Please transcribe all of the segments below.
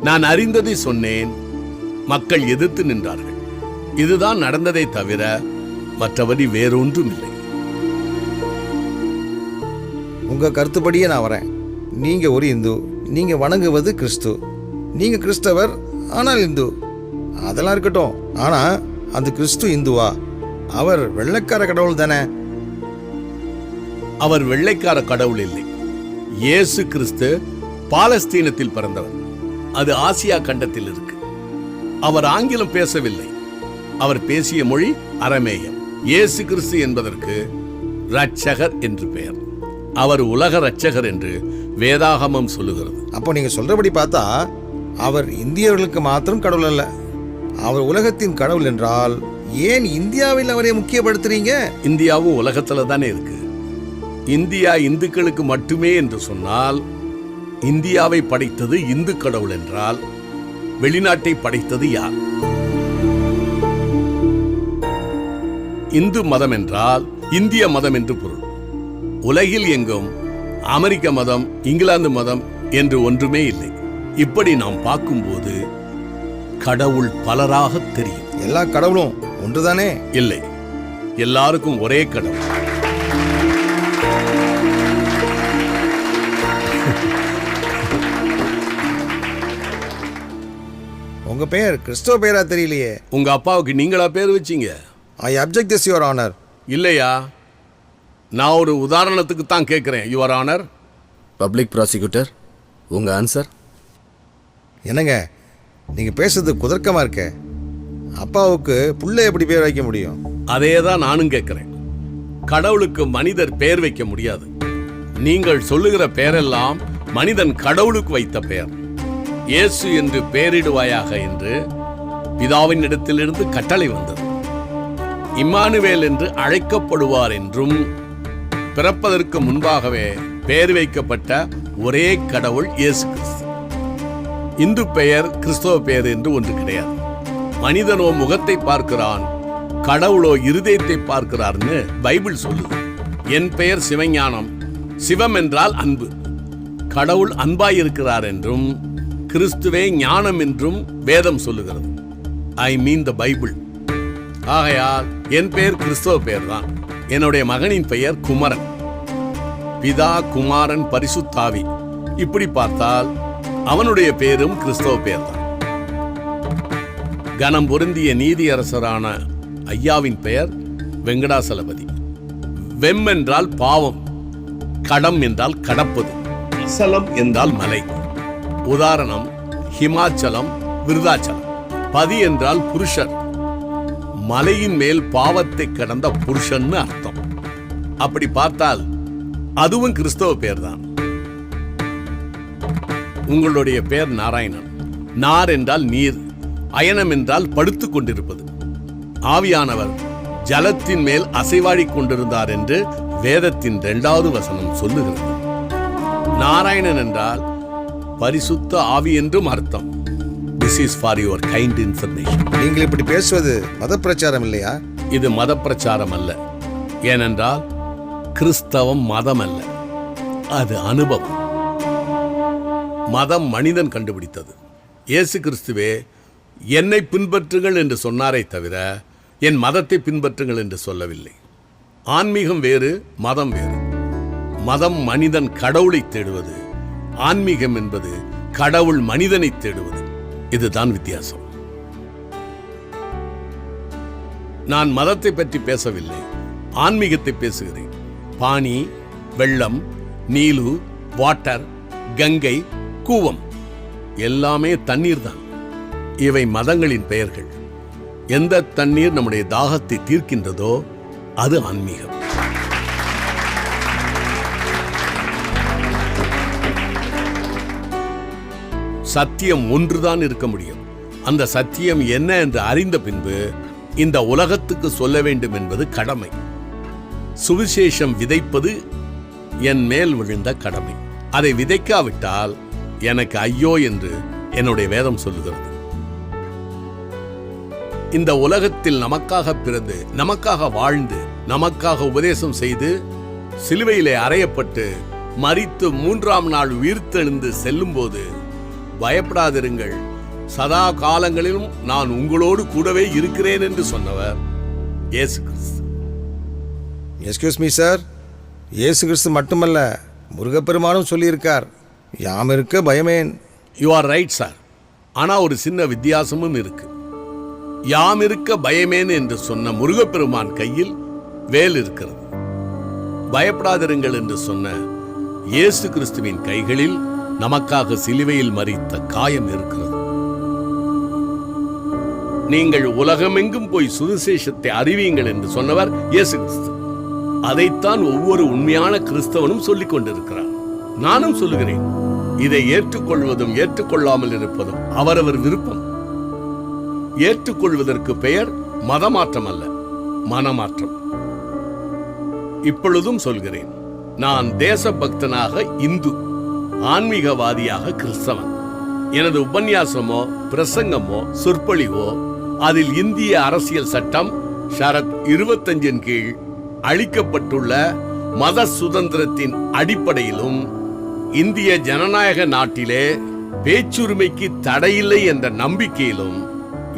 நான் அறிந்ததை சொன்னேன், மக்கள் எதிர்த்து நின்றார்கள். இதுதான் நடந்ததை தவிர மற்றபடி வேறொன்றும் இல்லை. உங்க கருத்துப்படியே நான் வரேன். நீங்க ஒரு இந்து, நீங்க வணங்குவது கிறிஸ்து. நீங்க கிறிஸ்தவர் ஆனால் இந்து. அதெல்லாம் இருக்கட்டும். ஆனா அந்த கிறிஸ்து இந்துவா? அவர் வெள்ளைக்கார கடவுள் தானே? அவர் வெள்ளைக்கார கடவுள் இல்லை. இயேசு கிறிஸ்து பாலஸ்தீனத்தில் பிறந்தவர். அது ஆசியா கண்டத்தில் இருக்கு. அவர் ஆங்கிலம் பேசவில்லை. அவர் பேசிய மொழி அரமேயம். இயேசு கிறிஸ்து என்பதற்கு இரட்சகர் என்று பெயர். அவர் உலக இரட்சகர் என்று வேதாகமம் சொல்லுகிறது. அப்போ நீங்க சொல்றபடி பார்த்தா அவர் இந்தியர்களுக்கு மாத்திரம் கடவுள் அல்ல, அவர் உலகத்தின் கடவுள் என்றால் ஏன் இந்தியாவில் அவரை முக்கியப்படுத்துறீங்க? இந்தியாவும் உலகத்துல தானே இருக்கு. இந்தியா இந்துக்களுக்கு மட்டுமே என்று சொன்னால், இந்தியாவை படைத்தது இந்து கடவுள் என்றால் வெளிநாட்டை படைத்தது யார்? இந்து மதம் என்றால் இந்திய மதம் என்று பொருள். உலகில் எங்கும் அமெரிக்க மதம், இங்கிலாந்து மதம் என்று ஒன்றுமே இல்லை. இப்படி நாம் பார்க்கும்போது கடவுள் பலராக தெரியும். எல்லா கடவுளும் ஒன்றுதானே? இல்லை, எல்லாருக்கும் ஒரே கடவுள். உங்க பெயர் கிறிஸ்தவ பெயரா தெரியலையே. உங்க அப்பாவுக்கு நீங்களா பேர் வச்சீங்க? ஐ அப்ஜெக்ட் திஸ் யுவர் ஆனர். இல்லையா, நான் ஒரு உதாரணத்துக்கு தான் கேட்கிறேன். Your honour. பப்ளிக் ப்ராசிக்யூட்டர், உங்க ஆன்சர்? என்னங்க நீங்க பேசுறது குதர்க்கமா இருக்க. அப்பாவுக்கு புள்ள எப்படி பேர் வைக்க முடியும்? அதே தான் நானும் கேட்கிறேன். கடவுளுக்கு மனிதர் பெயர் வைக்க முடியாது. நீங்கள் சொல்லுகிற பெயரெல்லாம் மனிதன் கடவுளுக்கு வைத்த பெயர். இயேசு என்று பெயரிடுவாயாக என்று பிதாவின் இடத்திலிருந்து கட்டளை வந்தது. இம்மானுவேல் என்று அழைக்கப்படுவார் என்றும் பிறப்பதற்கு முன்பாகவே பெயர் வைக்கப்பட்ட ஒரே கடவுள் இயேசு கிறிஸ்து. இந்து பெயர், கிறிஸ்தவ பெயர் என்று ஒன்று கிடையாது. மனிதனோ முகத்தை பார்க்கிறான், கடவுளோ இருதயத்தை பார்க்கிறார்னு பைபிள் சொல்லுது. என் பெயர் சிவஞானம். சிவம் என்றால் அன்பு. கடவுள் அன்பாயிருக்கிறார் என்றும் கிறிஸ்துவே ஞானம் என்றும் வேதம் சொல்லுகிறது. ஐ மீன் த பைபிள். ஆகையால் என் பெயர் கிறிஸ்தவ பெயர் தான். என்னுடைய மகனின் பெயர் குமரன். பிதா, குமாரன், பரிசுத்தாவி. இப்படி பார்த்தால் அவனுடைய பெயரும் கிறிஸ்தவ பெயர் தான். கனம் பொருந்திய நீதியரசரான ஐயாவின் பெயர் வெங்கடாசலபதி. வெம் என்றால் பாவம், கடம் என்றால் கடப்பது, அசலம் என்றால் மலை. உதாரணம் ஹிமாச்சலம், விருதாச்சலம். பதி என்றால் புருஷர். மலையின் மேல் பாவத்தை கடந்த புருஷன்னு அர்த்தம். அப்படி பார்த்தால் அதுவும் கிறிஸ்தவ பெயர் தான். உங்களுடைய பெயர் நாராயணன். நார் என்றால் நீர், அயனம் என்றால் படுத்துக் கொண்டிருப்பது. ஆவியானவர் ஜலத்தின் மேல் அசைவாடிக் கொண்டிருந்தார் என்று வேதத்தின் 2வது வசனம் சொல்லுகிறது. நாராயணன் என்றால் பரிசுத்த ஆவி என்றும் அர்த்தம். This is for your kind information. நீங்கள் இப்படி பேசுவது மத பிரச்சாரம் இல்லையா? இது மத பிரச்சாரம் அல்ல. ஏனென்றால் கிறிஸ்தவம் மதம் அல்ல, அது அனுபவம். மதம் மனிதன் கண்டுபிடித்தது. இயேசு கிறிஸ்துவே என்னை பின்பற்றுங்கள் என்று சொன்னாரே தவிர என் மதத்தை பின்பற்றுங்கள் என்று சொல்லவில்லை. ஆன்மீகம் வேறு, மதம் வேறு. மதம் மனிதன் கடவுளை தேடுவது, ஆன்மீகம் என்பது கடவுள் மனிதனை தேடுவது. இதுதான் வித்தியாசம். நான் மதத்தை பற்றி பேசவில்லை, ஆன்மீகத்தை பேசுகிறேன். பானி, வெள்ளம், நீலு, வாட்டர், கங்கை, கூவம் எல்லாமே தண்ணீர் தான். இவை மதங்களின் பெயர்கள். எந்த தண்ணீர் நம்முடைய தாகத்தை தீர்க்கின்றதோ அது ஆன்மீகம். சத்தியம் ஒன்றுதான் இருக்க முடியும். அந்த சத்தியம் என்ன என்று அறிந்த பின்பு இந்த உலகத்துக்கு சொல்ல வேண்டும் என்பது கடமை. சுவிசேஷம் விதைப்பது என் மேல் விழுந்த கடமை. அதை விதைக்காவிட்டால் எனக்கு ஐயோ என்று என்னுடைய வேதம் சொல்லுகிறது. இந்த உலகத்தில் நமக்காக பிறந்து, நமக்காக வாழ்ந்து, நமக்காக உபதேசம் செய்து, சிலுவையிலே அறையப்பட்டு, மரித்து 3ஆம் நாள் உயிர்த்தெழுந்து செல்லும் போது பயப்படாதிருங்கள், சதா காலங்களிலும் நான் உங்களோடு கூடவே இருக்கிறேன் என்று சொன்னவர் இயேசு கிறிஸ்து. எஸ்கியூஸ் மீ சார், இயேசு கிறிஸ்து மட்டுமல்ல, முருகப்பெருமானும் சொல்லியிருக்கார், யாம் இருக்க பயமேன். You are right sir. ஆனா ஒரு சின்ன வித்தியாசமும் இருக்கு. யாம் இருக்க பயமேன் என்று சொன்ன முருகப்பெருமான் கையில் வேல் இருக்கிறது. பயப்படாதிருங்கள் என்று சொன்ன இயேசு கிறிஸ்துவின் கைகளில் நமக்காக சிலுவையில் மரித்த காயம் இருக்கிறது. நீங்கள் உலகமெங்கும் போய் சுவிசேஷத்தை அறிவியுங்கள் என்று சொன்னவர் இயேசு கிறிஸ்து. அதைத்தான் ஒவ்வொரு உண்மையான கிறிஸ்தவனும் சொல்லிக் கொண்டிருக்கிறார். நானும் சொல்லுகிறேன். இதை ஏற்றுக்கொள்வதும் ஏற்றுக்கொள்ளாமல் இருப்பதும் அவரவர் விருப்பம். ஏற்றுக்கொள்வதற்கு பெயர் மதமாற்றம் அல்ல, மனமாற்றம். இப்பொழுதும் சொல்கிறேன், நான் தேசபக்தனாக இந்து, ஆன்மீகவாதியாக கிறிஸ்தவன். எனது உபன்யாசமோ பிரசங்கமோ சொற்பொழிவோ அதில் இந்திய அரசியல் சட்டம் ஷரத் 25 கீழ் அளிக்கப்பட்டுள்ள மத சுதந்திரத்தின் அடிப்படையிலும் இந்திய ஜனநாயக நாட்டிலே பேச்சுரிமைக்கு தடையில்லை என்ற நம்பிக்கையிலும்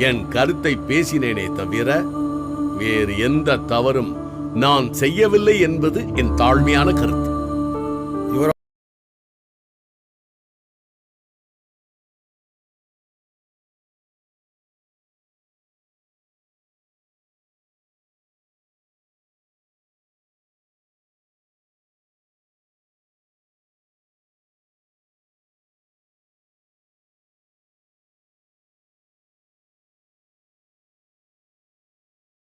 என் கருத்தை பேசினேனே தவிர வேறு எந்த தவறும் நான் செய்யவில்லை என்பது என் தாழ்மையான கருத்து.